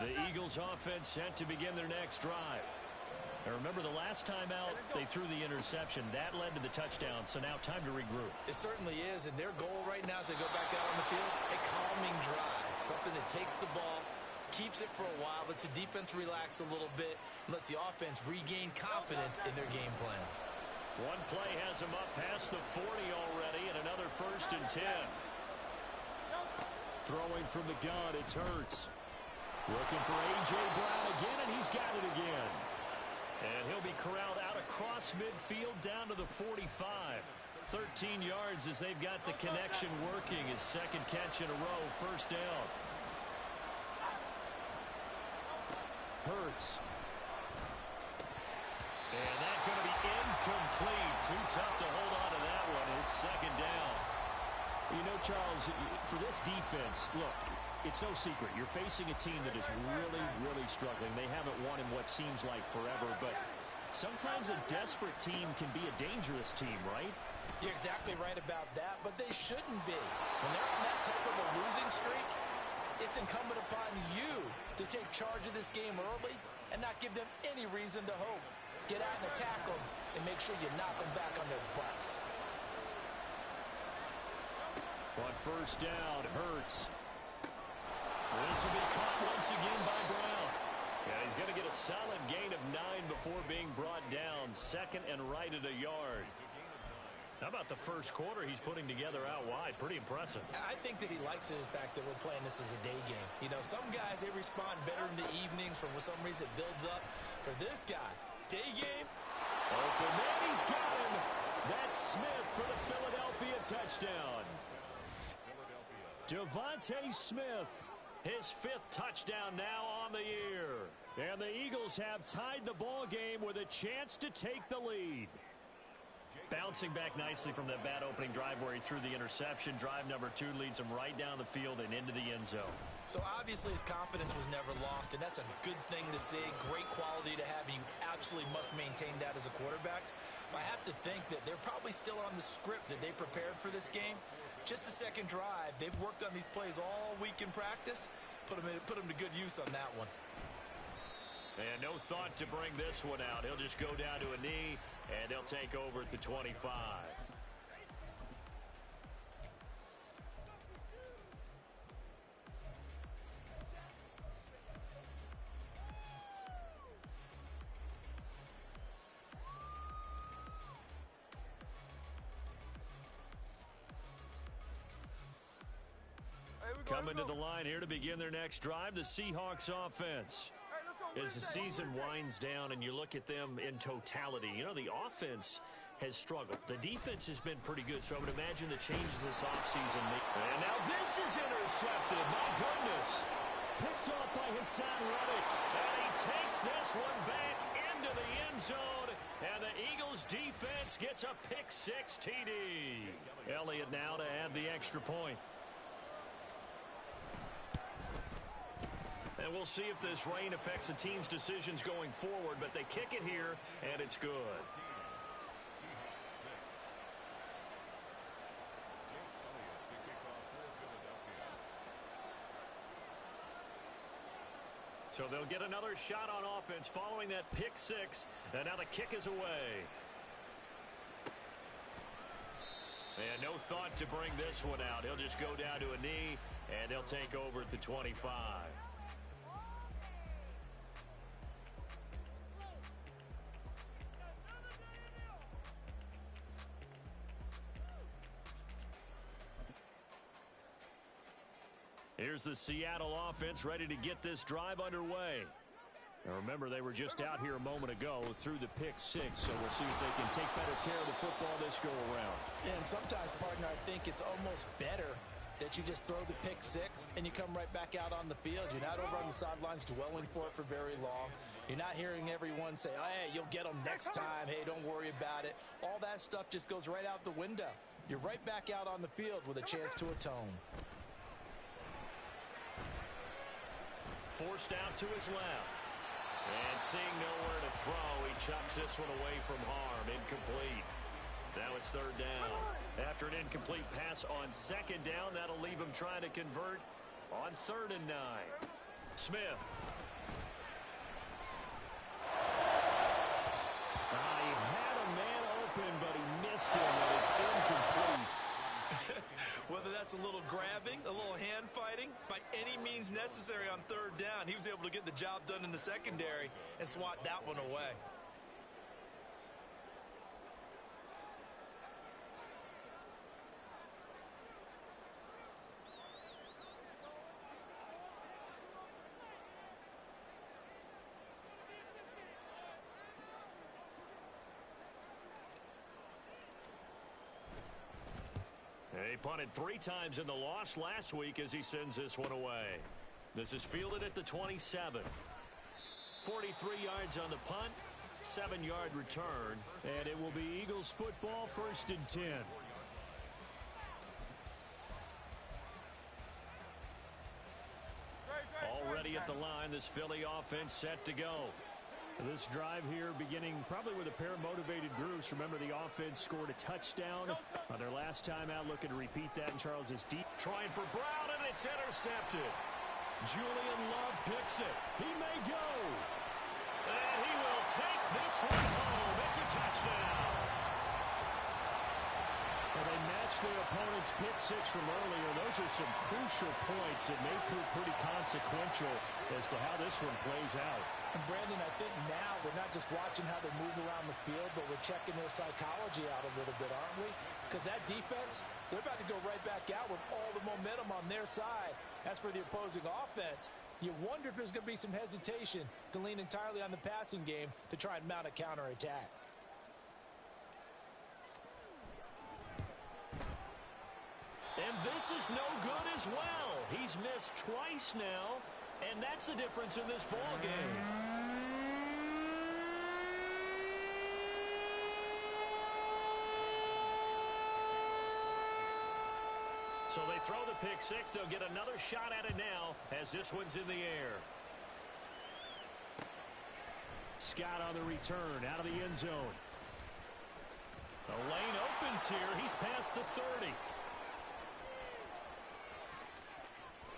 The Eagles offense set to begin their next drive. And remember, the last time out, they threw the interception. That led to the touchdown, so now time to regroup. It certainly is, and their goal right now as they go back out on the field, a calming drive, something that takes the ball, keeps it for a while, lets the defense relax a little bit, and lets the offense regain confidence in their game plan. One play has them up past the 40 already, and another 1st and 10. Throwing from the gun, it's Hurts. Looking for A.J. Brown again, and he's got it again. And he'll be corralled out across midfield down to the 45. 13 yards as they've got the connection working. His second catch in a row, 1st down. Hurts. And that's going to be incomplete. Too tough to hold on to that one. It's 2nd down. You know, Charles, for this defense, look, it's no secret. You're facing a team that is really, really struggling. They haven't won in what seems like forever, but sometimes a desperate team can be a dangerous team, right? You're exactly right about that, but they shouldn't be. When they're on that type of a losing streak, it's incumbent upon you to take charge of this game early and not give them any reason to hope. Get out and attack them and make sure you knock them back on their butts. On 1st down, Hurts. This will be caught once again by Brown. Yeah, he's going to get a solid gain of 9 before being brought down. 2nd and right at a yard. How about the first quarter he's putting together out wide? Pretty impressive. I think that he likes the fact that we're playing this as a day game. You know, some guys, they respond better in the evenings. For some reason, it builds up. For this guy, day game. Open man, he's got him. That's Smith for the Philadelphia touchdown. Devontae Smith, his 5th touchdown now on the year. And the Eagles have tied the ball game with a chance to take the lead. Bouncing back nicely from that bad opening drive where he threw the interception. Drive number 2 leads him right down the field and into the end zone. So obviously his confidence was never lost, and that's a good thing to see. Great quality to have, and you absolutely must maintain that as a quarterback. I have to think that they're probably still on the script that they prepared for this game. Just the second drive. They've worked on these plays all week in practice. Put them to good use on that one. And no thought to bring this one out. He'll just go down to a knee, and they'll take over at the 25. Coming to the line here to begin their next drive, the Seahawks offense. As the season winds down and you look at them in totality, you know, the offense has struggled. The defense has been pretty good, so I would imagine the changes this offseason. And now this is intercepted. My goodness. Picked off by Hassan Reddick. And he takes this one back into the end zone. And the Eagles defense gets a pick-6 TD. Elliott now to add the extra point. And we'll see if this rain affects the team's decisions going forward, but they kick it here, and it's good. So they'll get another shot on offense following that pick-6, and now the kick is away. And no thought to bring this one out. He'll just go down to a knee, and they'll take over at the 25. Here's the Seattle offense ready to get this drive underway. Now remember, they were just out here a moment ago through the pick-6, so we'll see if they can take better care of the football this go-around. And sometimes, partner, I think it's almost better that you just throw the pick-6 and you come right back out on the field. You're not over on the sidelines dwelling for it for very long. You're not hearing everyone say, oh, hey, you'll get them next time. Hey, don't worry about it. All that stuff just goes right out the window. You're right back out on the field with a chance to atone. Forced out to his left. And seeing nowhere to throw, he chucks this one away from harm. Incomplete. Now it's 3rd down. After an incomplete pass on 2nd down, that'll leave him trying to convert on 3rd and 9. Smith gets a little grabbing, a little hand fighting. By any means necessary on third down, he was able to get the job done in the secondary and swat that one away. He punted 3 times in the loss last week as he sends this one away. This is fielded at the 27. 43 yards on the punt, 7-yard return, and it will be Eagles football, 1st and 10. Already at the line, this Philly offense set to go. This drive here beginning probably with a pair of motivated groups. Remember, the offense scored a touchdown on their last time out. Looking to repeat that, and Charles is deep. Trying for Brown, and it's intercepted. Julian Love picks it. He may go. And he will take this one home. It's a touchdown. Well, they matched their opponent's pick six from earlier. Those are some crucial points that may prove pretty consequential as to how this one plays out. And Brandon, I think now we're not just watching how they move around the field, but we're checking their psychology out a little bit, aren't we? Because that defense, they're about to go right back out with all the momentum on their side. As for the opposing offense, you wonder if there's going to be some hesitation to lean entirely on the passing game to try and mount a counterattack. And this is no good as well. He's missed twice now, and that's the difference in this ball game. So they throw the pick six. They'll get another shot at it now as this one's in the air. Scott on the return out of the end zone. The lane opens here. He's past the 30.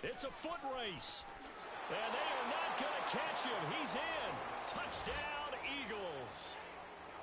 It's a foot race. And they are not going to catch him. He's in. Touchdown, Eagles.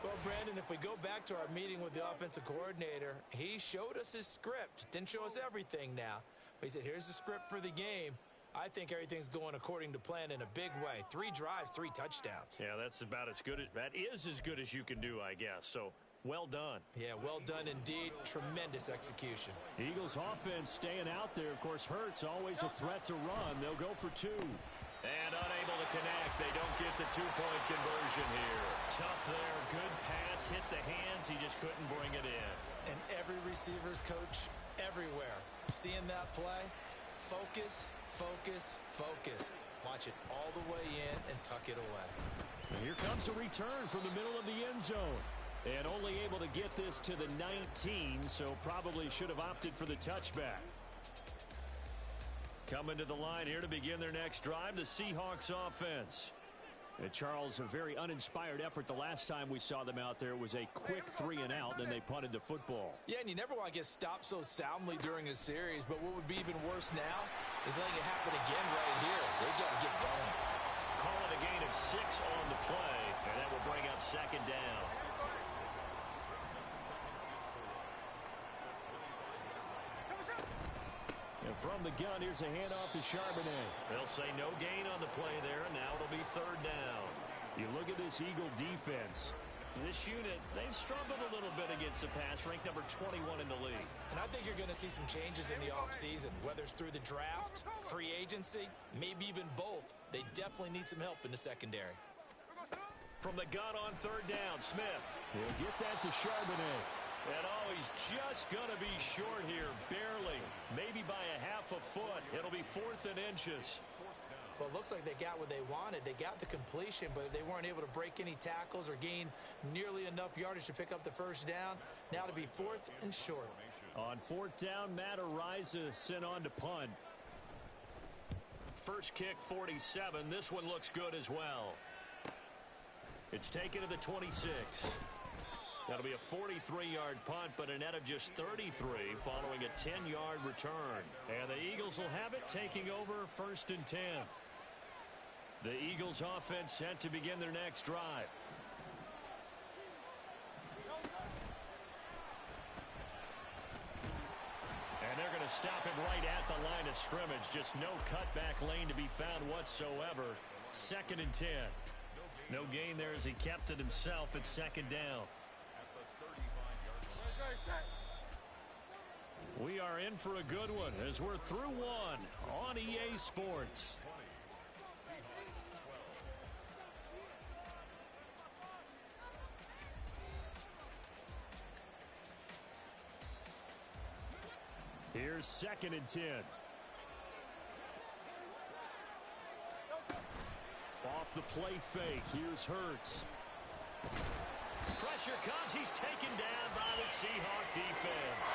Well, Brandon, if we go back to our meeting with the offensive coordinator, he showed us his script. Didn't show us everything now. But he said, here's the script for the game. I think everything's going according to plan in a big way. 3 drives, 3 touchdowns. Yeah, that's about as good as that is as good as you can do, I guess. So, well done. Yeah, well done indeed. Tremendous execution. Eagles offense staying out there. Of course, Hurts always a threat to run. They'll go for 2. And unable to connect. They don't get the 2-point conversion here. Tough there. Good pass. Hit the hands. He just couldn't bring it in. And every receiver's coach everywhere. Seeing that play, focus, focus, focus. Watch it all the way in and tuck it away. And here comes a return from the middle of the end zone. And only able to get this to the 19, so probably should have opted for the touchback. Coming to the line here to begin their next drive, the Seahawks offense. And Charles, a very uninspired effort the last time we saw them out there. Was a quick 3 and out, then they punted the football. Yeah, and you never want to get stopped so soundly during a series, but what would be even worse now is letting it happen again right here. They've got to get going. Call it a gain of 6 on the play, and that will bring up 2nd down. And from the gun, here's a handoff to Charbonnet. They'll say no gain on the play there, and now it'll be 3rd down. You look at this Eagle defense. This unit, they've struggled a little bit against the pass, ranked number 21 in the league. And I think you're going to see some changes in the offseason, whether it's through the draft, free agency, maybe even both. They definitely need some help in the secondary. From the gun on 3rd down, Smith. He'll get that to Charbonnet. And he's just going to be short here, barely. Maybe by a half a foot. It'll be 4th and inches. Well, it looks like they got what they wanted. They got the completion, but they weren't able to break any tackles or gain nearly enough yardage to pick up the 1st down. Now to be 4th and short. On 4th down, Matt Ariza sent on to punt. First kick, 47. This one looks good as well. It's taken to the 26. That'll be a 43-yard punt, but a net of just 33 following a 10-yard return. And the Eagles will have it, taking over 1st and 10. The Eagles offense set to begin their next drive. And they're going to stop him right at the line of scrimmage. Just no cutback lane to be found whatsoever. 2nd and 10. No gain there as he kept it himself at 2nd down. We are in for a good one as we're through one on EA Sports. Here's 2nd and 10. Off the play fake. Here's Hurts. Pressure comes. He's taken down by the Seahawk defense.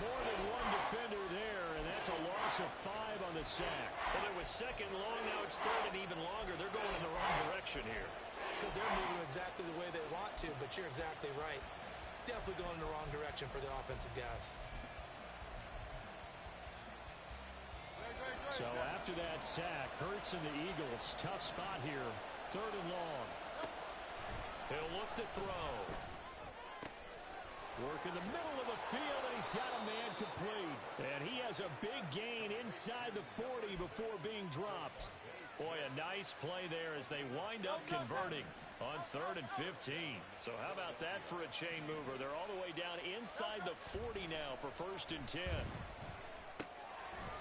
More than one defender there, and that's a loss of 5 on the sack. Well, it was 2nd long. Now it's 3rd and even longer. They're going in the wrong direction here. Because they're moving exactly the way they want to, but you're exactly right. Definitely going in the wrong direction for the offensive guys. So after that sack, Hurts and the Eagles, tough spot here. 3rd and long. He'll look to throw. Work in the middle of the field, and he's got a man complete. And he has a big gain inside the 40 before being dropped. Boy, a nice play there as they wind up converting on 3rd and 15. So how about that for a chain mover? They're all the way down inside the 40 now for 1st and 10.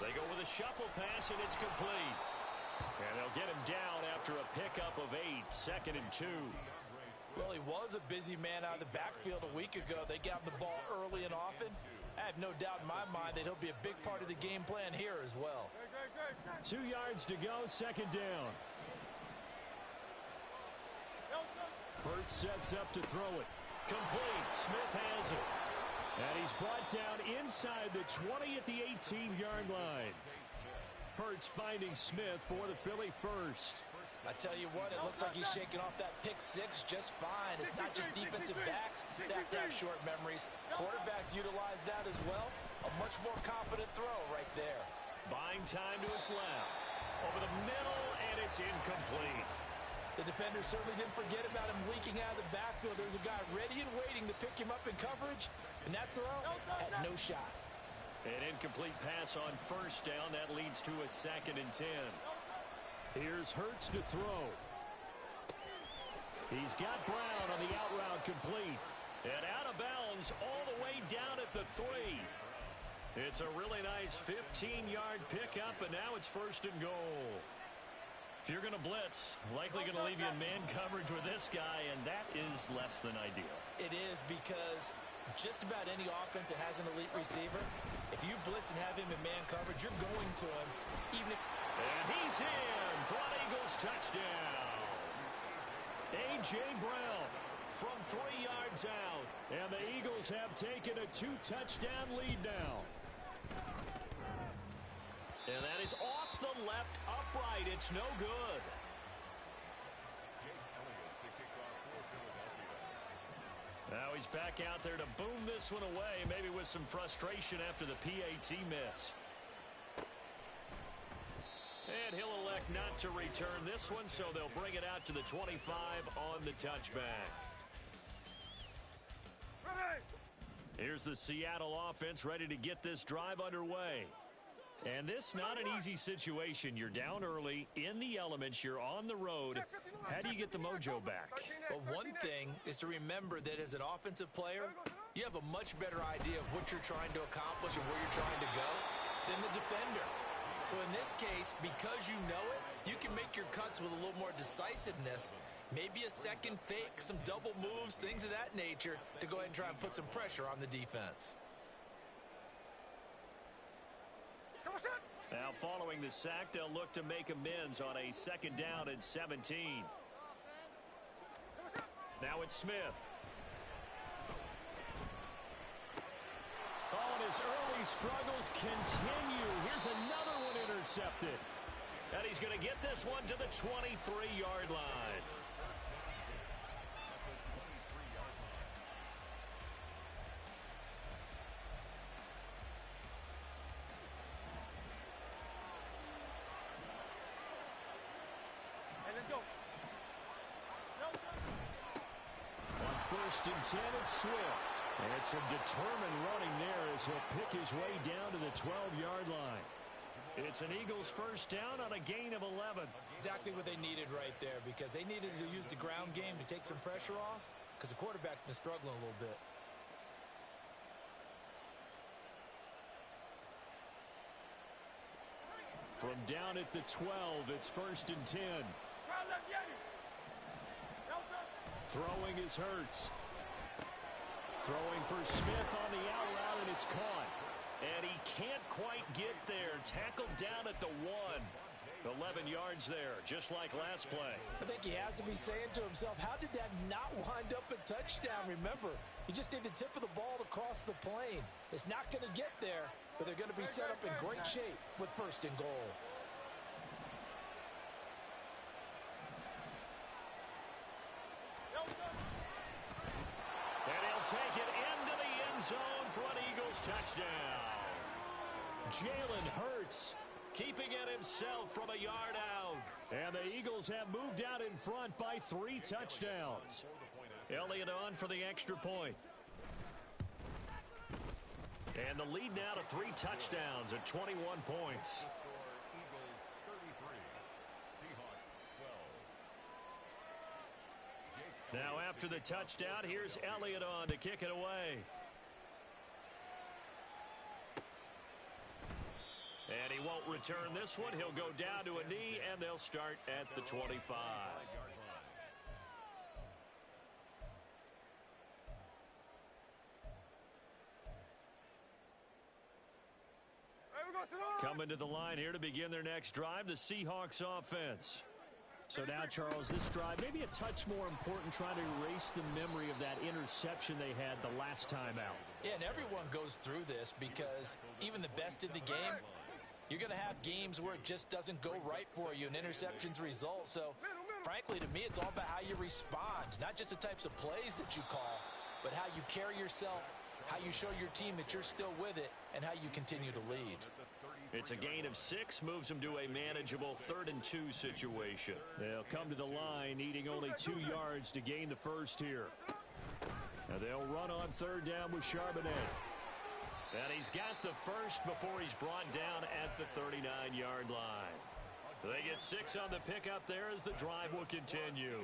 They go with a shuffle pass, and it's complete. And they'll get him down after a pickup of 8, 2nd and 2. Well, he was a busy man out of the backfield a week ago. They got him the ball early and often. I have no doubt in my mind that he'll be a big part of the game plan here as well. 2 yards to go, 2nd down. Hurts sets up to throw it. Complete. Smith has it. And he's brought down inside the 20 at the 18-yard line. Hurts finding Smith for the Philly first. I tell you what, it looks like he's shaking off that pick 6 just fine. It's not just defensive backs that have to have short memories. Quarterbacks utilize that as well. A much more confident throw right there. Buying time to his left. Over the middle, and it's incomplete. The defender certainly didn't forget about him leaking out of the backfield. There's a guy ready and waiting to pick him up in coverage, and that throw had no shot. An incomplete pass on 1st down. That leads to a 2nd and 10. Here's Hurts to throw. He's got Brown on the out route complete. And out of bounds all the way down at the 3. It's a really nice 15-yard pickup, and now it's 1st and goal. If you're going to blitz, likely going to leave you in man coverage with this guy, and that is less than ideal. It is, because just about any offense that has an elite receiver, if you blitz and have him in man coverage, you're going to him. And he's in for an Eagles touchdown. A.J. Brown from 3 yards out, and the Eagles have taken a 2-touchdown lead now. And that is off the left upright. It's no good. Now he's back out there to boom this one away, maybe with some frustration after the PAT miss. And he'll elect not to return this one, so they'll bring it out to the 25 on the touchback. Here's the Seattle offense ready to get this drive underway. And this not an easy situation. You're down early, in the elements, you're on the road. How do you get the mojo back? Well, one thing is to remember that as an offensive player, you have a much better idea of what you're trying to accomplish and where you're trying to go than the defender. So in this case, because you know it, you can make your cuts with a little more decisiveness. Maybe a second fake, some double moves, things of that nature to go ahead and try and put some pressure on the defense. Now following the sack, they'll look to make amends on a 2nd down and 17. Now it's Smith. Oh, and his early struggles continue. Here's another one intercepted. And he's going to get this one to the 23-yard line. On 1st and 10, it's Swift. And some determined running there as he'll pick his way down to the 12-yard line. It's an Eagles first down on a gain of 11. Exactly what they needed right there, because they needed to use the ground game to take some pressure off, because the quarterback's been struggling a little bit. From down at the 12, it's 1st and 10. Throwing is Hurts. Throwing for Smith on the out route, and it's caught. And he can't quite get there. Tackled down at the 1. 11 yards there, just like last play. I think he has to be saying to himself, how did that not wind up a touchdown? Remember, he just did the tip of the ball to cross the plane. It's not going to get there, but they're going to be set up in great shape with 1st and goal. And he'll take it into the end zone for an Eagles touchdown. Jalen Hurts keeping it himself from a yard out. And the Eagles have moved out in front by 3 touchdowns. Elliott on for the extra point. And the lead now to 3 touchdowns at 21 points. Now after the touchdown, here's Elliott on to kick it away. And he won't return this one. He'll go down to a knee, and they'll start at the 25. Coming to the line here to begin their next drive, the Seahawks offense. So now, Charles, this drive maybe a touch more important, trying to erase the memory of that interception they had the last time out. Yeah, and everyone goes through this, because even the best in the game, you're going to have games where it just doesn't go right for you and interceptions result. So, frankly, to me, it's all about how you respond, not just the types of plays that you call, but how you carry yourself, how you show your team that you're still with it, and how you continue to lead. It's a gain of 6, moves them to a manageable 3rd and 2 situation. They'll come to the line, needing only 2 yards to gain the first here. Now they'll run on 3rd down with Charbonnet. And he's got the first before he's brought down at the 39-yard line. They get 6 on the pickup there as the drive will continue.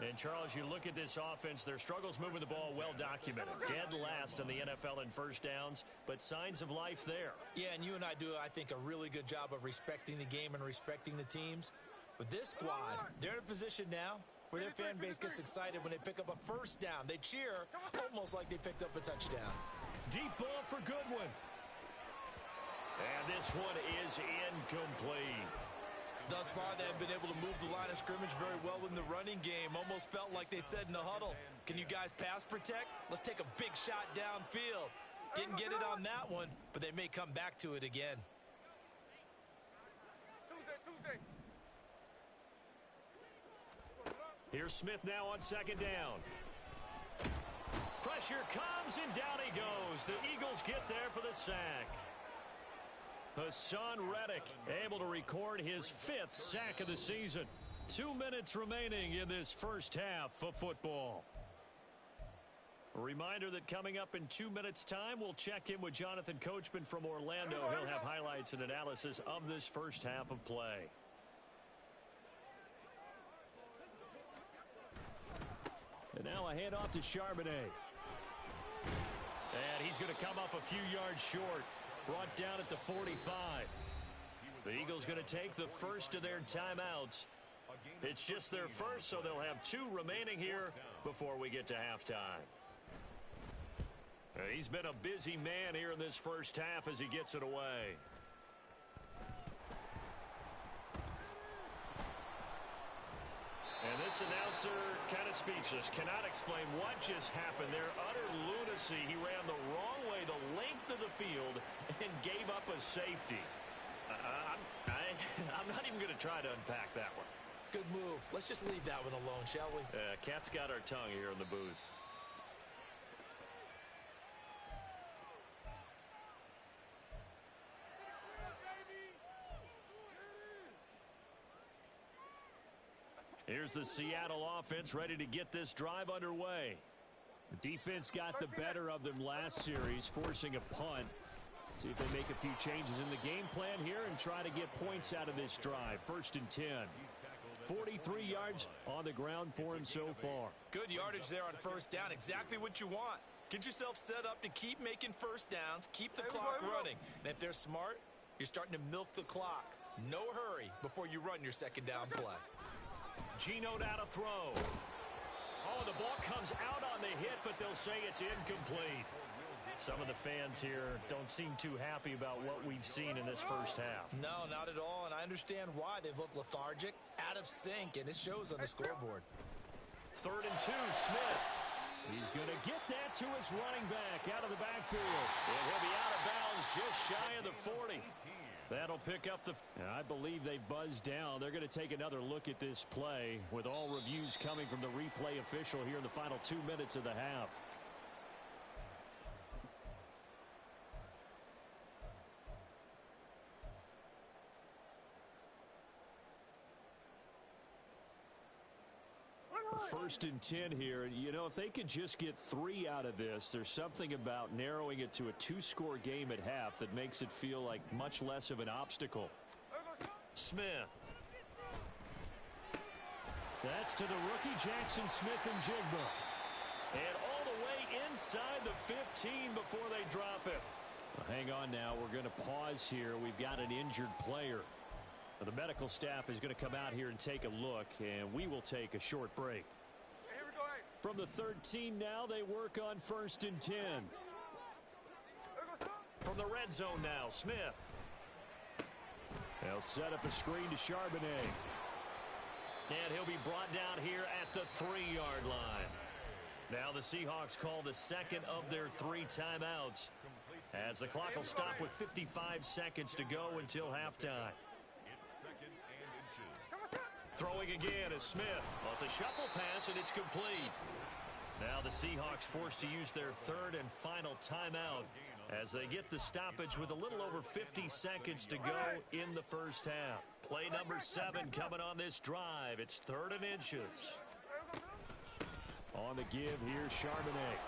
And, Charles, you look at this offense, their struggles moving the ball well documented. Dead last in the NFL in first downs, but signs of life there. Yeah, and you and I do, I think, a really good job of respecting the game and respecting the teams. But this squad, they're in a position now where their fan base gets excited when they pick up a first down. They cheer almost like they picked up a touchdown. Deep ball for Goodwin. And this one is incomplete. Thus far, they have been able to move the line of scrimmage very well in the running game. Almost felt like they said in the huddle, can you guys pass protect? Let's take a big shot downfield. Didn't get it on that one, but they may come back to it again. Here's Smith now on 2nd down. Pressure comes, and down he goes. The Eagles get there for the sack. Hassan Reddick able to record his 5th sack of the season. 2 minutes remaining in this first half of football. A reminder that coming up in 2 minutes' time, we'll check in with Jonathan Coachman from Orlando. He'll have highlights and analysis of this first half of play. And now a handoff to Charbonnet. And he's going to come up a few yards short. Brought down at the 45. The Eagles going to take the first of their timeouts. It's just their first, so they'll have 2 remaining here before we get to halftime. He's been a busy man here in this first half as he gets it away. And this announcer kind of speechless. Cannot explain what just happened there. Utter lunacy. He ran the wrong way the length of the field and gave up a safety. I'm not even going to try to unpack that one. Good move. Let's just leave that one alone, shall we? Cat's got our tongue here in the booth. Here's the Seattle offense ready to get this drive underway. The defense got the better of them last series, forcing a punt. See if they make a few changes in the game plan here and try to get points out of this drive. 1st and 10. 43 yards on the ground for him so far. Good yardage there on 1st down. Exactly what you want. Get yourself set up to keep making 1st downs, keep the clock running. And if they're smart, you're starting to milk the clock. No hurry before you run your 2nd down play. Geno down to throw. Oh, the ball comes out on the hit, but they'll say it's incomplete. Some of the fans here don't seem too happy about what we've seen in this 1st half. No, not at all, and I understand why. They've looked lethargic, out of sync, and it shows on the scoreboard. 3rd and 2, Smith. He's going to get that to his running back out of the backfield. And he'll be out of bounds just shy of the 40. That'll pick up the... I believe they buzzed down. They're going to take another look at this play with all reviews coming from the replay official here in the final 2 minutes of the half. First and 10 here. You know, if they could just get 3 out of this, there's something about narrowing it to a 2-score game at half that makes it feel like much less of an obstacle. Smith. That's to the rookie Jackson Smith-Njigba. And all the way inside the 15 before they drop it. Well, hang on now. We're going to pause here. We've got an injured player. The medical staff is going to come out here and take a look, and we will take a short break. From the 13 now, they work on 1st and 10. From the red zone now, Smith. They'll set up a screen to Charbonnet. And he'll be brought down here at the 3-yard line. Now the Seahawks call the 2nd of their 3 timeouts, as the clock will stop with 55 seconds to go until halftime. Throwing again is Smith. Well, it's a shuffle pass, and it's complete. Now the Seahawks forced to use their 3rd and final timeout as they get the stoppage with a little over 50 seconds to go in the 1st half. Play number 7 coming on this drive. It's 3rd and inches. On the give, here's Charbonnet.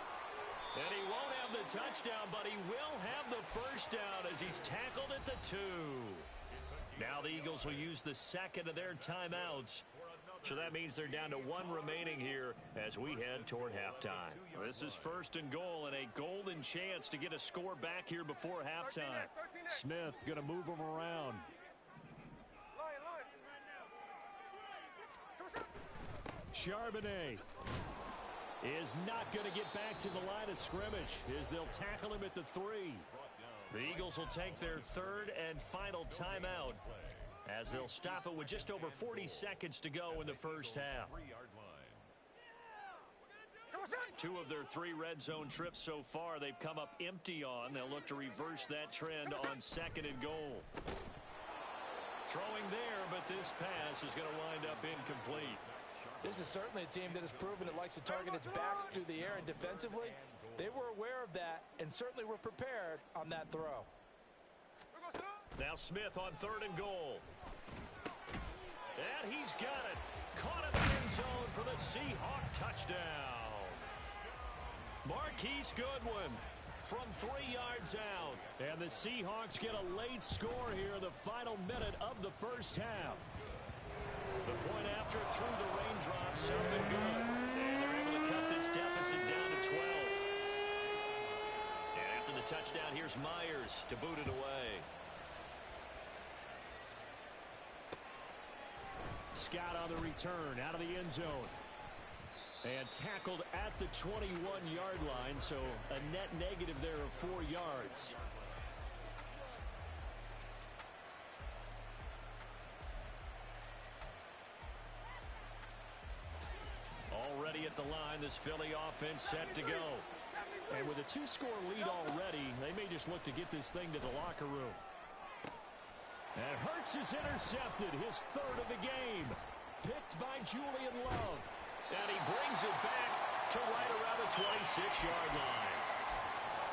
And he won't have the touchdown, but he will have the 1st down as he's tackled at the 2. Now the Eagles will use the 2nd of their timeouts. So that means they're down to 1 remaining here as we head toward halftime. This is 1st and goal and a golden chance to get a score back here before halftime. Smith going to move him around. Charbonnet is not going to get back to the line of scrimmage as they'll tackle him at the 3. The Eagles will take their 3rd and final timeout as they'll stop it with just over 40 seconds to go in the 1st half. 2 of their 3 red zone trips so far they've come up empty on. They'll look to reverse that trend on 2nd and goal. Throwing there, but this pass is going to wind up incomplete. This is certainly a team that has proven it likes to target its backs through the air, and defensively, they were aware of that and certainly were prepared on that throw. Now Smith on 3rd and goal. And he's got it. Caught in the end zone for the Seahawk touchdown. Marquise Goodwin from 3 yards out. And the Seahawks get a late score here in the final minute of the 1st half. The point after through the raindrops, something good. And they're able to cut this deficit down to 12. And after the touchdown, here's Myers to boot it away. Scott on the return out of the end zone. And tackled at the 21-yard line, so a net negative there of 4 yards. Already at the line, this Philly offense set to go. And with a 2-score lead already, they may just look to get this thing to the locker room. And Hurts is intercepted, his 3rd of the game. Picked by Julian Love. And he brings it back to right around the 26-yard line.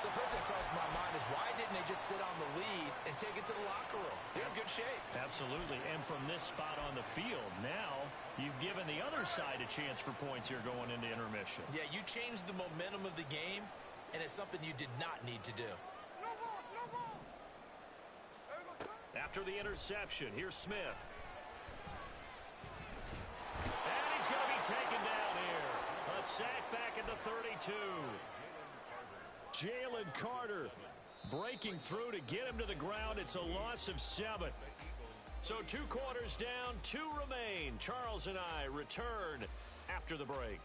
So first thing that crossed my mind is why didn't they just sit on the lead and take it to the locker room? They're in good shape. Absolutely. And from this spot on the field, now You've given the other side a chance for points here going into intermission. Yeah, you changed the momentum of the game, and it's something you did not need to do. After the interception, here's Smith. And he's going to be taken down here. A sack back at the 32. Jalen Carter breaking through to get him to the ground. It's a loss of 7. So 2 quarters down, 2 remain. Charles and I return after the break.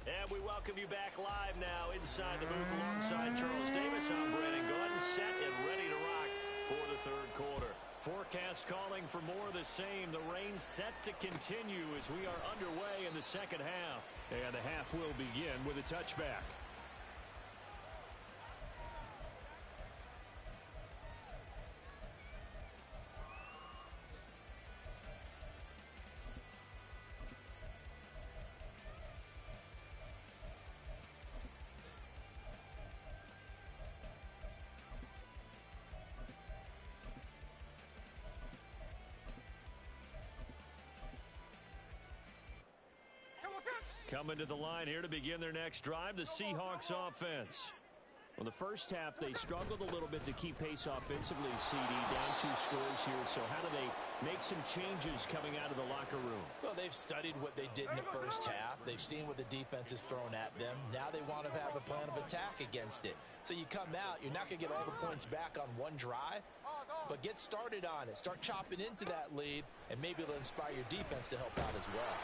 And we welcome you back live now inside the booth alongside Charles Davis. I'm Brandon Gordon, set and ready to rock for the 3rd quarter. Forecast calling for more of the same. The rain set to continue as we are underway in the 2nd half. And the half will begin with a touchback. Coming to the line here to begin their next drive, the Seahawks offense. Well, the first half, they struggled a little bit to keep pace offensively, CD, down 2 scores here. So how do they make some changes coming out of the locker room? Well, they've studied what they did in the first half. They've seen what the defense has thrown at them. Now they want to have a plan of attack against it. So you come out, you're not going to get all the points back on one drive, but get started on it. Start chopping into that lead, and maybe it'll inspire your defense to help out as well.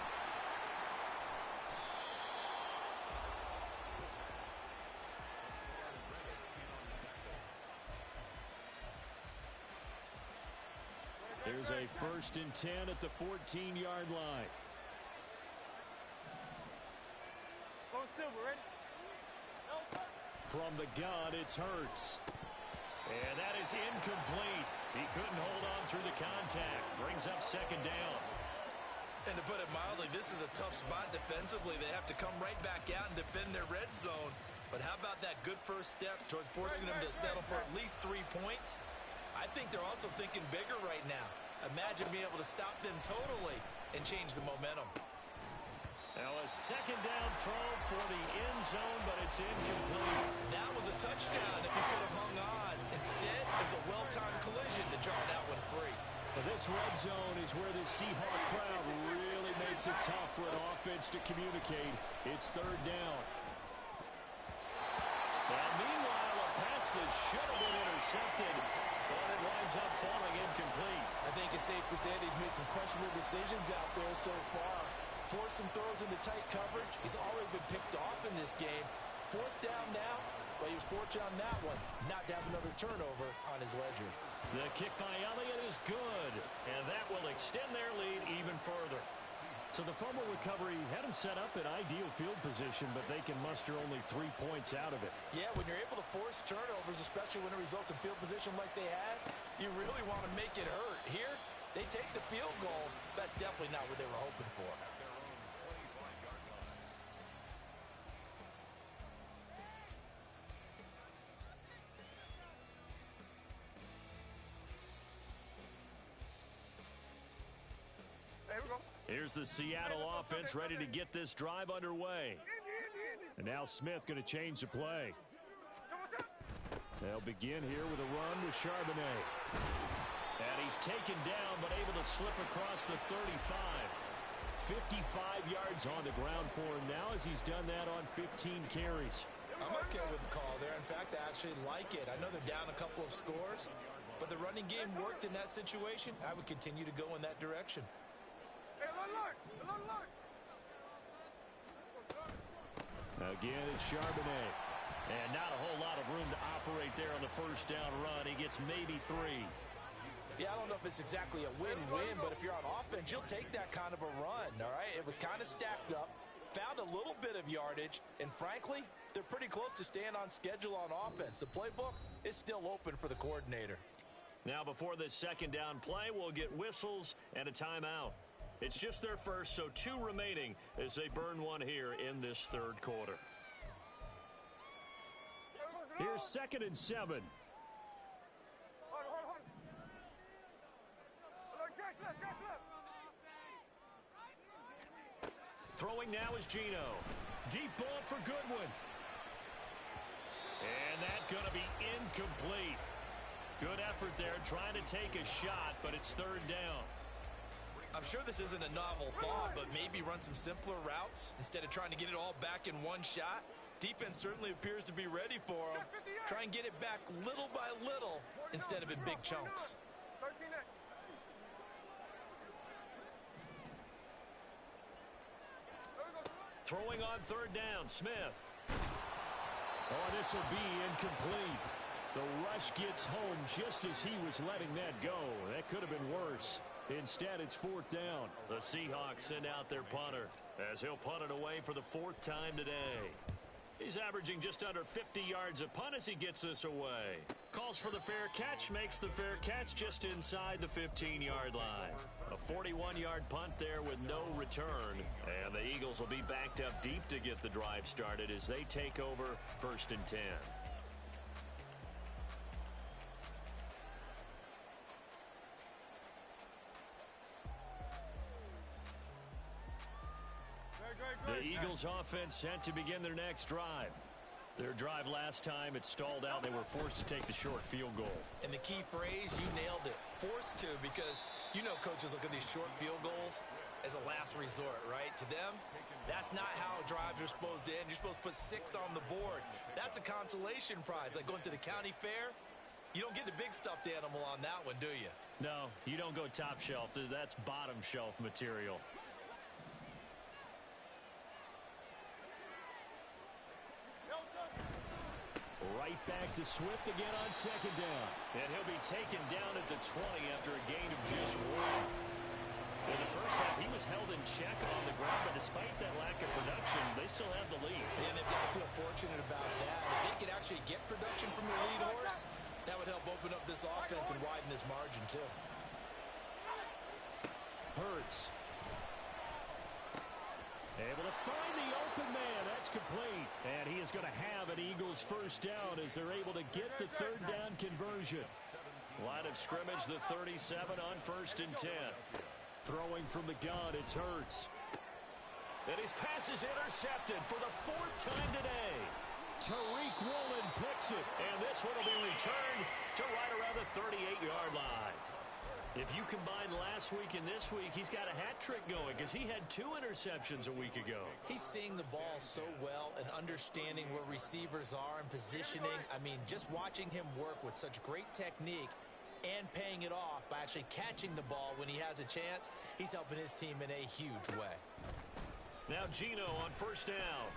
Here's a 1st and 10 at the 14-yard line. From the gun, it's Hurts. And that is incomplete. He couldn't hold on through the contact. Brings up 2nd down. And to put it mildly, this is a tough spot defensively. They have to come right back out and defend their red zone. But how about that good first step towards forcing them to settle for at least 3 points? I think they're also thinking bigger right now. Imagine being able to stop them totally and change the momentum. Now a 2nd down throw for the end zone, but it's incomplete. That was a touchdown if he could have hung on. Instead, it was a well-timed collision to draw that one free. Well, this red zone is where the Seahawk crowd really makes it tough for an offense to communicate. It's 3rd down. Now, meanwhile, a pass that should have been intercepted, but it winds up falling incomplete. I think it's safe to say that he's made some questionable decisions out there so far. Forced some throws into tight coverage. He's already been picked off in this game. 4th down now, but he was fortunate on that one. Not to have another turnover on his ledger. The kick by Elliott is good, and that will extend their lead even further. So the fumble recovery had them set up in ideal field position, but they can muster only 3 points out of it. Yeah, when you're able to force turnovers, especially when it results in field position like they had, you really want to make it hurt. Here, they take the field goal. That's definitely not what they were hoping for. Here's the Seattle offense ready to get this drive underway. And now Smith going to change the play. They'll begin here with a run with Charbonnet. And he's taken down but able to slip across the 35. 55 yards on the ground for him now as he's done that on 15 carries. I'm okay with the call there. In fact, I actually like it. I know they're down a couple of scores, but the running game worked in that situation. I would continue to go in that direction. Again, it's Charbonnet. And not a whole lot of room to operate there on the 1st down run. He gets maybe 3. Yeah, I don't know if it's exactly a win-win, but if you're on offense, you'll take that kind of a run, all right? It was kind of stacked up, found a little bit of yardage, and frankly, they're pretty close to staying on schedule on offense. The playbook is still open for the coordinator. Now before this second down play, we'll get whistles and a timeout. It's just their first, so 2 remaining as they burn one here in this third quarter. Here's 2nd and 7. Throwing now is Geno. Deep ball for Goodwin. And that's going to be incomplete. Good effort there trying to take a shot, but it's 3rd down. I'm sure this isn't a novel thought, but maybe run some simpler routes instead of trying to get it all back in one shot. Defense certainly appears to be ready for him. Try and get it back little by little instead of in big chunks. Throwing on 3rd down, Smith. Oh, this will be incomplete. The rush gets home just as he was letting that go. That could have been worse. Instead, it's 4th down. The Seahawks send out their punter as he'll punt it away for the 4th time today. He's averaging just under 50 yards a punt as he gets this away. Calls for the fair catch, makes the fair catch just inside the 15-yard line. A 41-yard punt there with no return. And the Eagles will be backed up deep to get the drive started as they take over 1st and 10. The Eagles offense set to begin their next drive. Their drive last time, it stalled out. They were forced to take the short field goal. And the key phrase, you nailed it. Forced to, because you know coaches look at these short field goals as a last resort, right? To them, that's not how drives are supposed to end. You're supposed to put 6 on the board. That's a consolation prize. Like going to the county fair, you don't get the big stuffed animal on that one, do you? No, you don't go top shelf. That's bottom shelf material. Right back to Swift again on 2nd down. And he'll be taken down at the 20 after a gain of just 1. In the first half, he was held in check on the ground, but despite that lack of production, they still have the lead. And they've got to feel fortunate about that. If they could actually get production from the lead horse, that would help open up this offense and widen this margin too. Hurts. Able to find the open man. That's complete. And he is going to have an Eagles 1st down as they're able to get the 3rd down conversion. Line of scrimmage, the 37 on 1st and 10. Throwing from the gun, it's Hurts. And his pass is intercepted for the 4th time today. Tariq Woolen picks it. And this one will be returned to right around the 38-yard line. If you combine last week and this week, he's got a hat trick going because he had 2 interceptions a week ago. He's seeing the ball so well and understanding where receivers are and positioning. I mean, just watching him work with such great technique and paying it off by actually catching the ball when he has a chance, he's helping his team in a huge way. Now Geno on 1st down.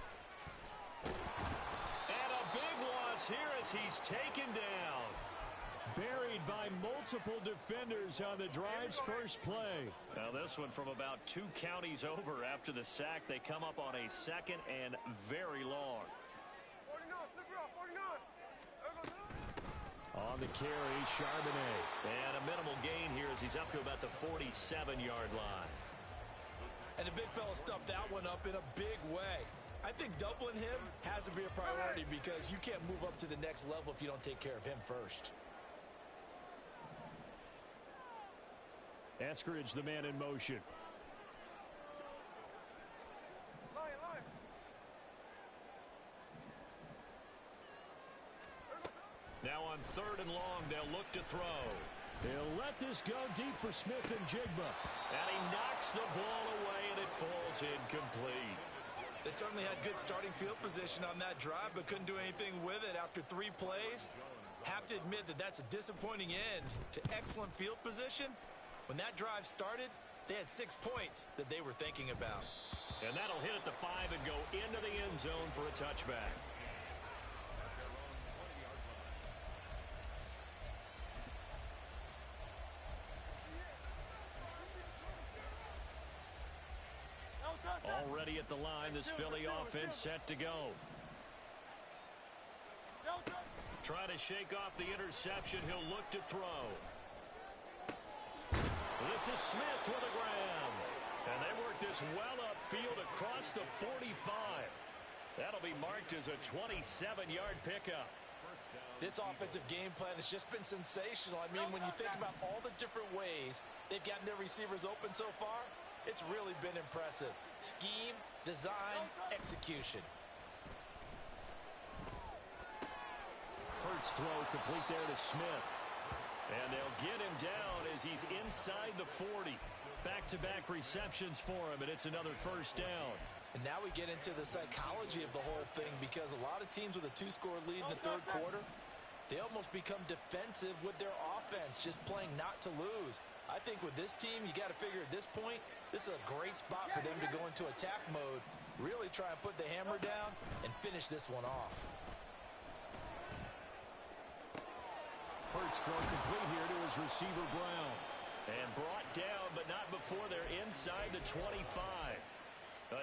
And a big loss here as he's taken down. Buried by multiple defenders on the drive's first play. Now this one from about 2 counties over after the sack. They come up on a 2nd and very long. On the carry, Charbonnet. And a minimal gain here as he's up to about the 47-yard line. And the big fella stuffed that one up in a big way. I think doubling him has to be a priority because you can't move up to the next level if you don't take care of him first. Eskridge, the man in motion. Now on 3rd and long, they'll look to throw. They'll let this go deep for Smith and Jigba. And he knocks the ball away, and it falls incomplete. They certainly had good starting field position on that drive, but couldn't do anything with it after 3 plays. Have to admit that that's a disappointing end to excellent field position. When that drive started, they had 6 points that they were thinking about. And that'll hit at the 5 and go into the end zone for a touchback. Already at the line, this Philly offense set to go. Trying to shake off the interception. He'll look to throw. This is Smith with a grab. And they work this well upfield across the 45. That'll be marked as a 27-yard pickup. This offensive game plan has just been sensational. I mean, when you think about all the different ways they've gotten their receivers open so far, it's really been impressive. Scheme, design, execution. Hurts throw complete there to Smith. And they'll get him down as he's inside the 40. Back-to-back receptions for him, and it's another first down. And now we get into the psychology of the whole thing, because a lot of teams with a 2-score lead in the third quarter, they almost become defensive with their offense, just playing not to lose. I think with this team, you got to figure at this point, this is a great spot for them to go into attack mode, really try and put the hammer down and finish this one off. Hurts throw complete here to his receiver Brown. And brought down, but not before they're inside the 25.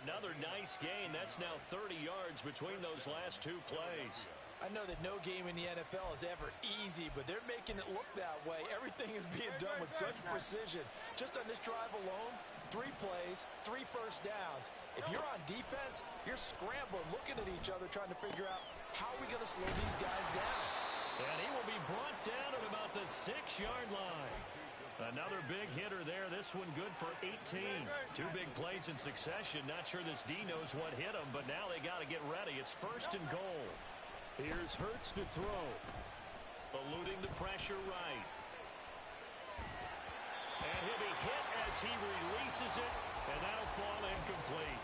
Another nice gain. That's now 30 yards between those last two plays. I know that no game in the NFL is ever easy, but they're making it look that way. Everything is being done with such precision. Just on this drive alone, 3 plays, 3 first downs. If you're on defense, you're scrambling, looking at each other, trying to figure out how are we going to slow these guys down. And he will be brought down at about the 6-yard line. Another big hitter there. This one good for 18. 2 big plays in succession. Not sure this D knows what hit him, but now they got to get ready. It's 1st and goal. Here's Hurts to throw. Eluding the pressure right. And he'll be hit as he releases it, and that'll fall incomplete.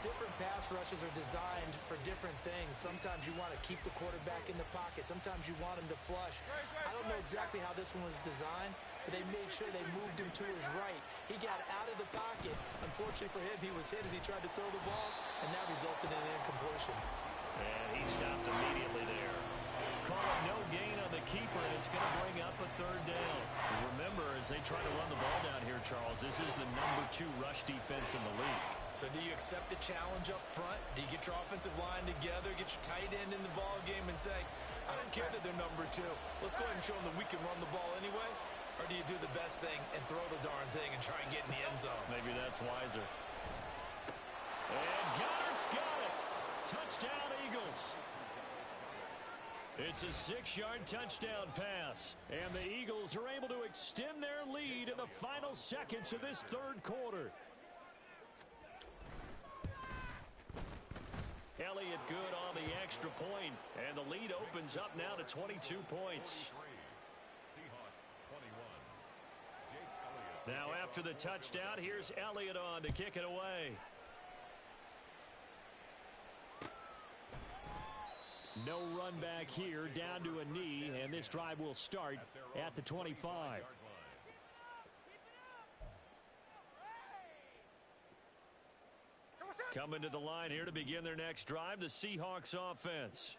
Different pass rushes are designed for different things. Sometimes you want to keep the quarterback in the pocket. Sometimes you want him to flush. I don't know exactly how this one was designed, but they made sure they moved him to his right. He got out of the pocket. Unfortunately for him, he was hit as he tried to throw the ball, and that resulted in an incompletion. And he stopped immediately there. Call it no gain on the keeper, and it's going to bring up a 3rd down. Remember, as they try to run the ball down here, Charles, this is the number 2 rush defense in the league. So do you accept the challenge up front? Do you get your offensive line together, get your tight end in the ball game and say, I don't care that they're number 2. Let's go ahead and show them that we can run the ball anyway? Or do you do the best thing and throw the darn thing and try and get in the end zone? Maybe that's wiser. And Goddard's got it. Touchdown, Eagles. It's a 6-yard touchdown pass. And the Eagles are able to extend their lead in the final seconds of this third quarter. Elliott good on the extra point, and the lead opens up now to 22 points. Now after the touchdown, here's Elliott on to kick it away. No run back here, down to a knee, and this drive will start at the 25. Coming to the line here to begin their next drive, the Seahawks offense.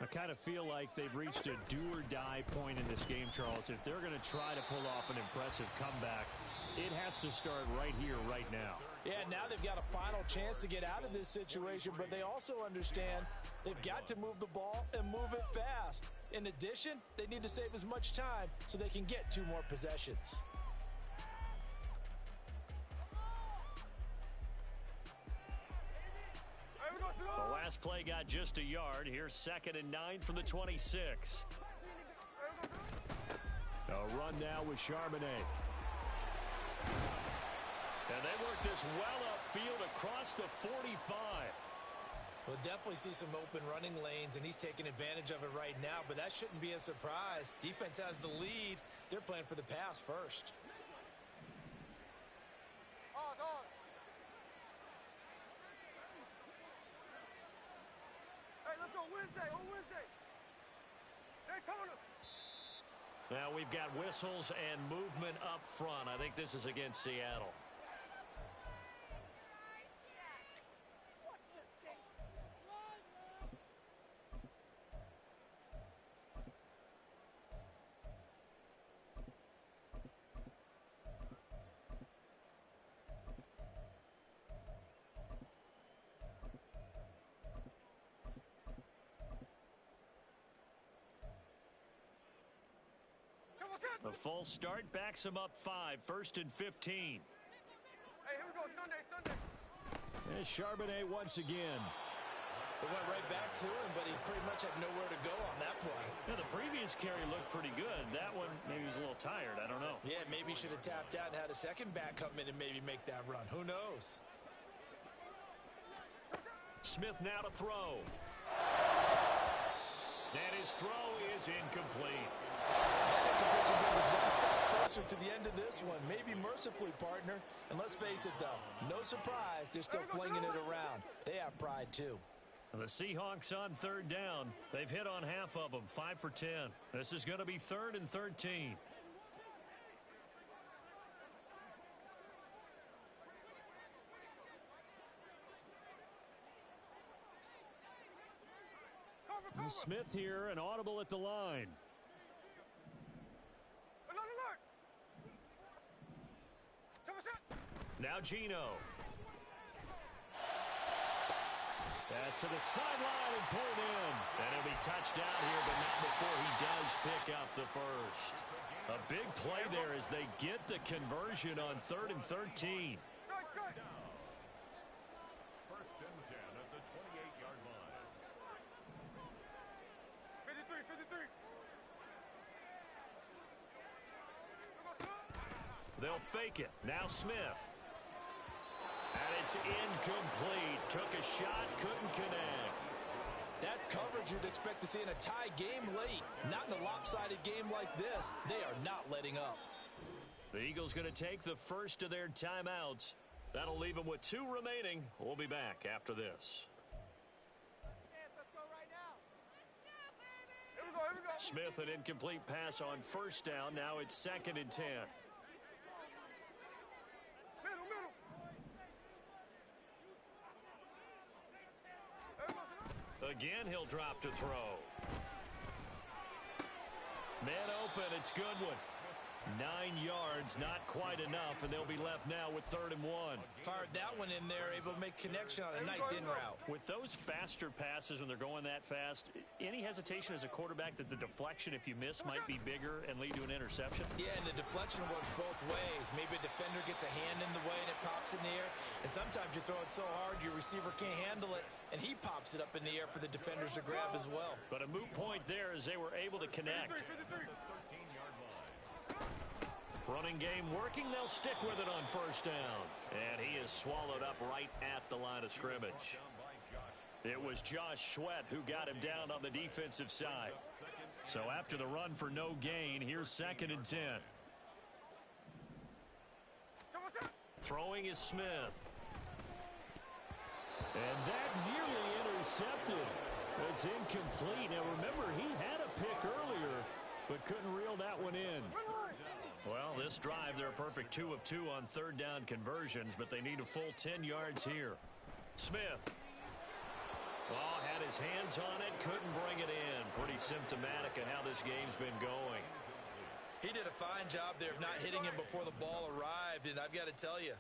I kind of feel like they've reached a do-or-die point in this game, Charles. If they're going to try to pull off an impressive comeback, it has to start right here, right now. Yeah, now they've got a final chance to get out of this situation, but they also understand they've got to move the ball and move it fast. In addition, they need to save as much time so they can get 2 more possessions. The last play got just a yard. Here's 2nd and 9 from the 26. A run now with Charbonnet. And they work this well upfield across the 45. We'll definitely see some open running lanes, and he's taking advantage of it right now, but that shouldn't be a surprise. Defense has the lead. They're playing for the pass first. Now we've got whistles and movement up front. I think this is against Seattle. The full start backs him up 5, 1st and 15. Hey, here we go. Sunday. And Charbonnet once again. It went right back to him, but he pretty much had nowhere to go on that play. Yeah, the previous carry looked pretty good. That one, maybe he was a little tired. I don't know. Yeah, maybe he should have tapped out and had a second back come in and maybe make that run. Who knows? Smith now to throw. And his throw is incomplete. One step closer to the end of this one. Maybe mercifully, partner. And let's face it, though, no surprise, they're still flinging it around. They have pride, too. The Seahawks on 3rd down. They've hit on half of them, 5 for 10. This is going to be 3rd and 13. And Smith here, an audible at the line. Now Gino. Pass to the sideline and pulled in. And it'll be touchdown here, but not before he does pick up the first. A big play there as they get the conversion on 3rd and 13. First and 10 at the 28-yard line. 53. They'll fake it. Now Smith. And it's incomplete. Took a shot, couldn't connect. That's coverage you'd expect to see in a tie game late. Not in a lopsided game like this. They are not letting up. The Eagles going to take the first of their timeouts. That'll leave them with 2 remaining. We'll be back after this. Let's go right now. Here we go. Smith, an incomplete pass on 1st down. Now it's 2nd and 10. Again, he'll drop to throw. Man open, it's Goodwin. 9 yards, not quite enough, and they'll be left now with 3rd and 1. Fired that one in there, able to make connection on a nice in route. With those faster passes when they're going that fast, any hesitation as a quarterback that the deflection, if you miss, might be bigger and lead to an interception? Yeah, and the deflection works both ways. Maybe a defender gets a hand in the way and it pops in the air, and sometimes you throw it so hard your receiver can't handle it, and he pops it up in the air for the defenders to grab as well. But a moot point there as they were able to connect. 13-yard line. Running game working. They'll stick with it on 1st down. And he is swallowed up right at the line of scrimmage. It was Josh Sweat who got him down on the defensive side. So after the run for no gain, here's 2nd and 10. Throwing is Smith. And that nearly intercepted. It's incomplete. Now remember, he had a pick earlier, but couldn't reel that one in. Well, this drive, they're a perfect 2 of 2 on 3rd down conversions, but they need a full 10 yards here. Smith. Well, had his hands on it, couldn't bring it in. Pretty symptomatic of how this game's been going. He did a fine job there of not hitting him before the ball arrived, and I've got to tell you,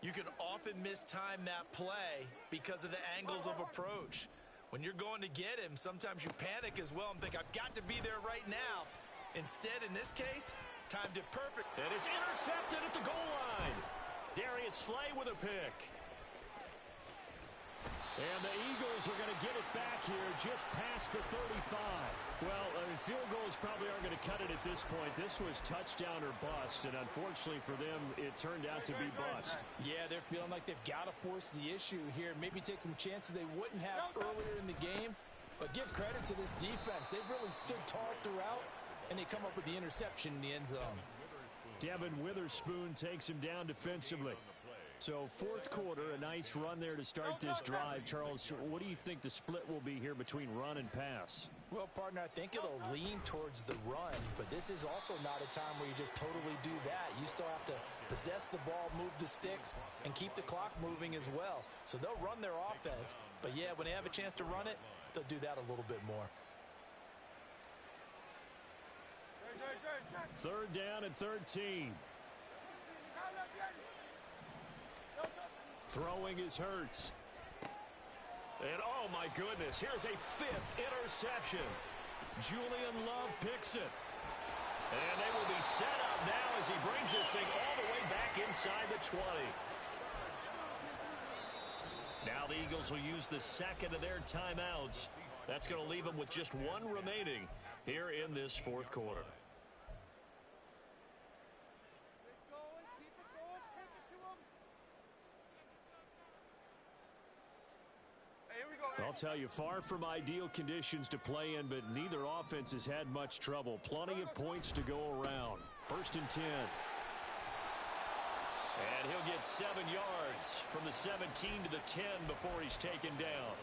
you can often mistime that play because of the angles of approach. When you're going to get him, sometimes you panic as well and think, I've got to be there right now. Instead, in this case, timed it perfect. And it's intercepted at the goal line. Darius Slay with a pick. And the Eagles are going to get it back here just past the 35. Well, field goals probably aren't going to cut it at this point. This was touchdown or bust, and unfortunately for them, it turned out to be bust. Yeah, they're feeling like they've got to force the issue here. Maybe take some chances they wouldn't have earlier in the game. But give credit to this defense. They've really stood tall throughout, and they come up with the interception in the end zone. Devin Witherspoon takes him down defensively. So 4th quarter, a nice run there to start this drive. Charles, what do you think the split will be here between run and pass? Well, partner, I think it'll lean towards the run, but this is also not a time where you just totally do that. You still have to possess the ball, move the sticks, and keep the clock moving as well. So they'll run their offense, but yeah, when they have a chance to run it, they'll do that a little bit more. 3rd down and 13. Throwing is Hurts. And oh my goodness, here's a 5th interception. Julian Love picks it. And they will be set up now as he brings this thing all the way back inside the 20. Now the Eagles will use the second of their timeouts. That's going to leave them with just one remaining here in this fourth quarter. I'll tell you, far from ideal conditions to play in, but neither offense has had much trouble. Plenty of points to go around. 1st and 10. And he'll get 7 yards from the 17 to the 10 before he's taken down.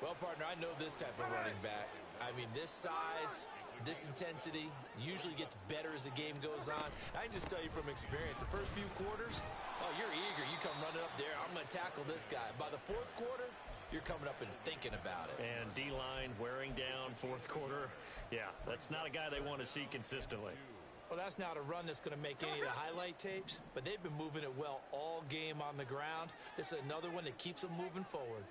Well, partner, I know this type of running back. I mean, this size, this intensity usually gets better as the game goes on. I can just tell you from experience, the first few quarters, oh, you're eager. You come running up there, I'm going to tackle this guy. By the fourth quarter, you're coming up and thinking about it. And D-line wearing down fourth quarter. Yeah, that's not a guy they want to see consistently. Well, that's not a run that's going to make any of the highlight tapes, but they've been moving it well all game on the ground. This is another one that keeps them moving forward.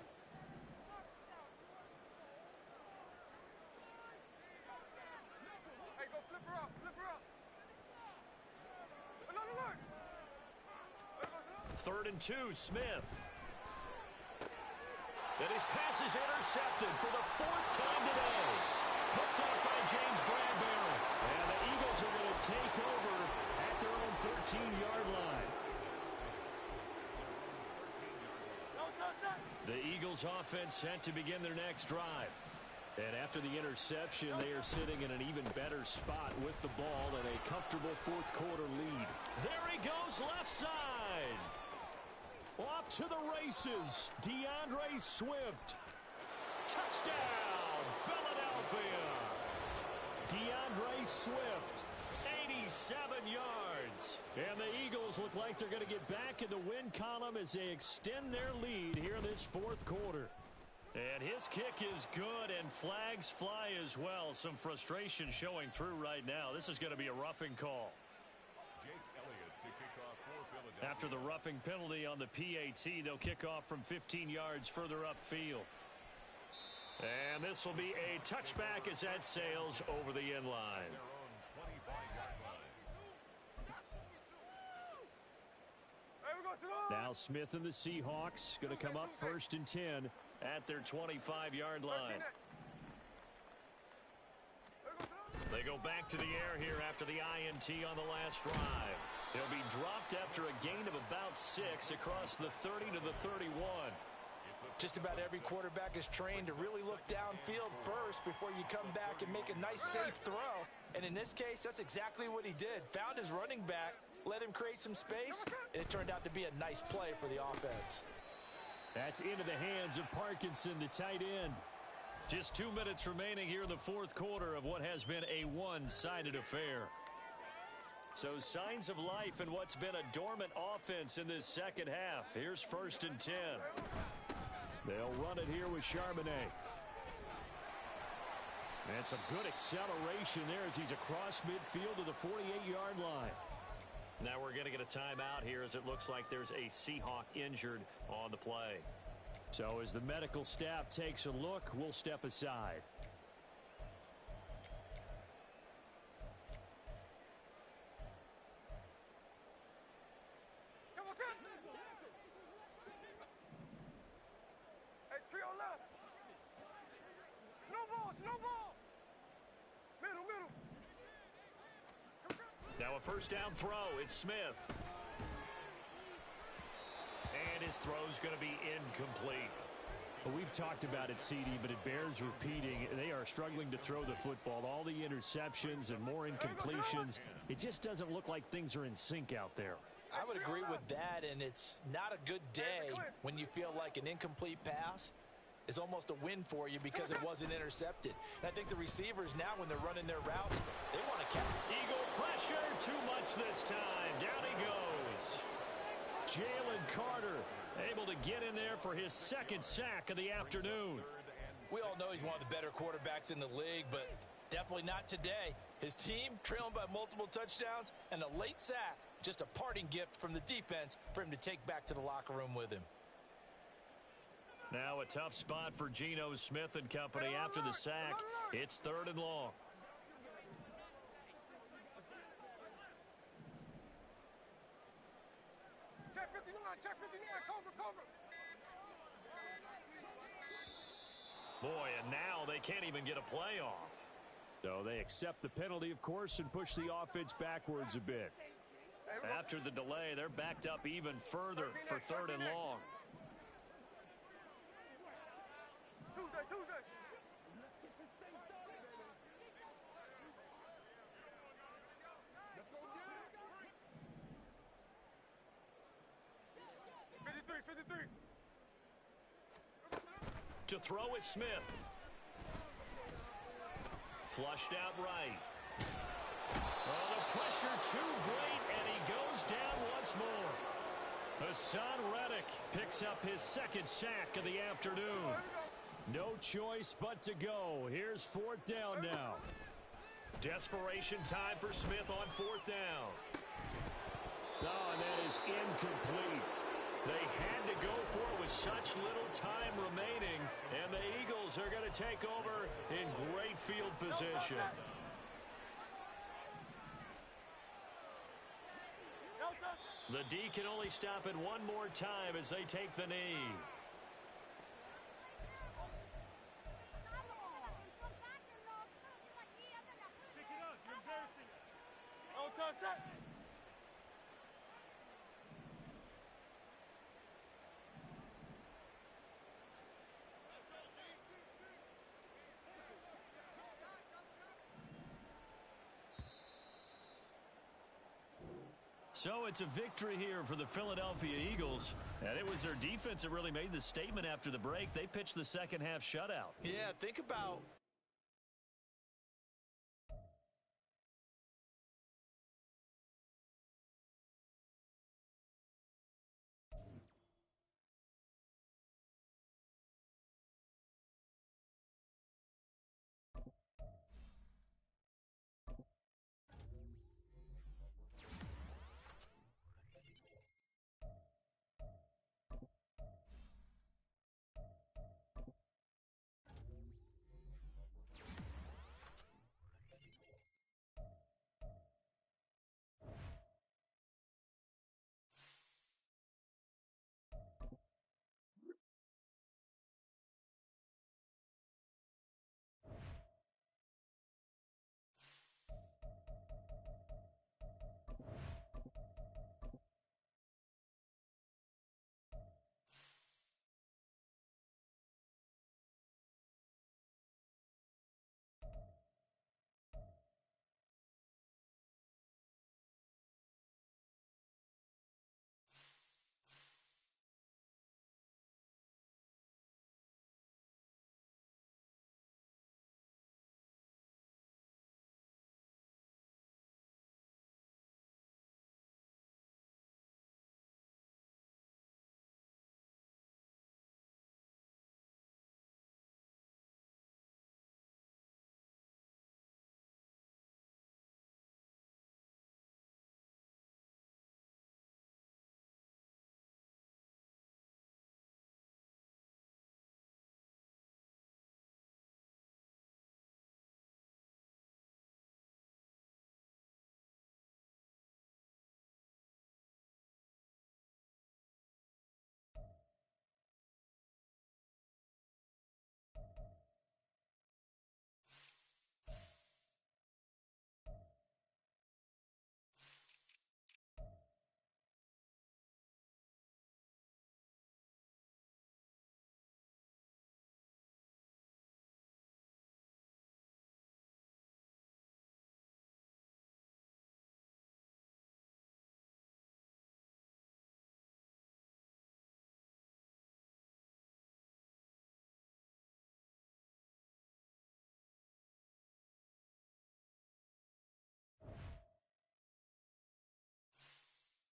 Hey, go flip her up, flip her up. Look, look, look. 3rd and 2, Smith. And his pass is intercepted for the 4th time today. Picked up by James Bradbury. And the Eagles are going to take over at their own 13-yard line. The Eagles offense set to begin their next drive. And after the interception, they are sitting in an even better spot with the ball and a comfortable fourth quarter lead. There he goes left side. Off to the races, DeAndre Swift. Touchdown, Philadelphia. DeAndre Swift. 87 yards. And the Eagles look like they're going to get back in the win column as they extend their lead here in this fourth quarter. And his kick is good, and flags fly as well. Some frustration showing through right now. This is going to be a roughing call. After the roughing penalty on the PAT, they'll kick off from 15 yards further upfield. And this will be a touchback as that sails over the end line. Now Smith and the Seahawks going to come up 1st and 10 at their 25-yard line. They go back to the air here after the INT on the last drive. He'll be dropped after a gain of about 6 across the 30 to the 31. Just about every quarterback is trained to really look downfield first before you come back and make a nice, safe throw. And in this case, that's exactly what he did. Found his running back, let him create some space, and it turned out to be a nice play for the offense. That's into the hands of Parkinson, the tight end. Just 2 minutes remaining here in the fourth quarter of what has been a one-sided affair. So signs of life in what's been a dormant offense in this second half. Here's 1st and 10. They'll run it here with Charbonnet. And some good acceleration there as he's across midfield to the 48-yard line. Now we're going to get a timeout here as it looks like there's a Seahawk injured on the play. So as the medical staff takes a look, we'll step aside. Hey, trio left. Snowball, snowball. Middle, middle. Now a first down throw. It's Smith. And his throw's going to be incomplete. Well, we've talked about it, CD, but it bears repeating. They are struggling to throw the football. All the interceptions and more incompletions. It just doesn't look like things are in sync out there. I would agree with that, and it's not a good day when you feel like an incomplete pass is almost a win for you because it wasn't intercepted. And I think the receivers now, when they're running their routes, they want to catch. Eagle pressure, too much this time. Down he goes. Jalen Carter able to get in there for his second sack of the afternoon. We all know he's one of the better quarterbacks in the league, but definitely not today. His team trailing by multiple touchdowns and a late sack. Just a parting gift from the defense for him to take back to the locker room with him. Now a tough spot for Geno Smith and company after the sack. It's 3rd and long. check 59, cover. Boy, and now they can't even get a play off. So they accept the penalty, of course, and push the offense backwards a bit. After the delay, they're backed up even further for 3rd and long. Tuesday. To throw is Smith. Flushed out right. Oh, the pressure too great, and he goes down once more. Hassan Reddick picks up his 2nd sack of the afternoon. No choice but to go. Here's 4th down now. Desperation time for Smith on 4th down. Oh, and that is incomplete. They had to go for it with such little time remaining, and the Eagles are going to take over in great field position. The D can only stop it one more time as they take the knee. So it's a victory here for the Philadelphia Eagles. And it was their defense that really made the statement after the break. They pitched the second half shutout. Yeah, think about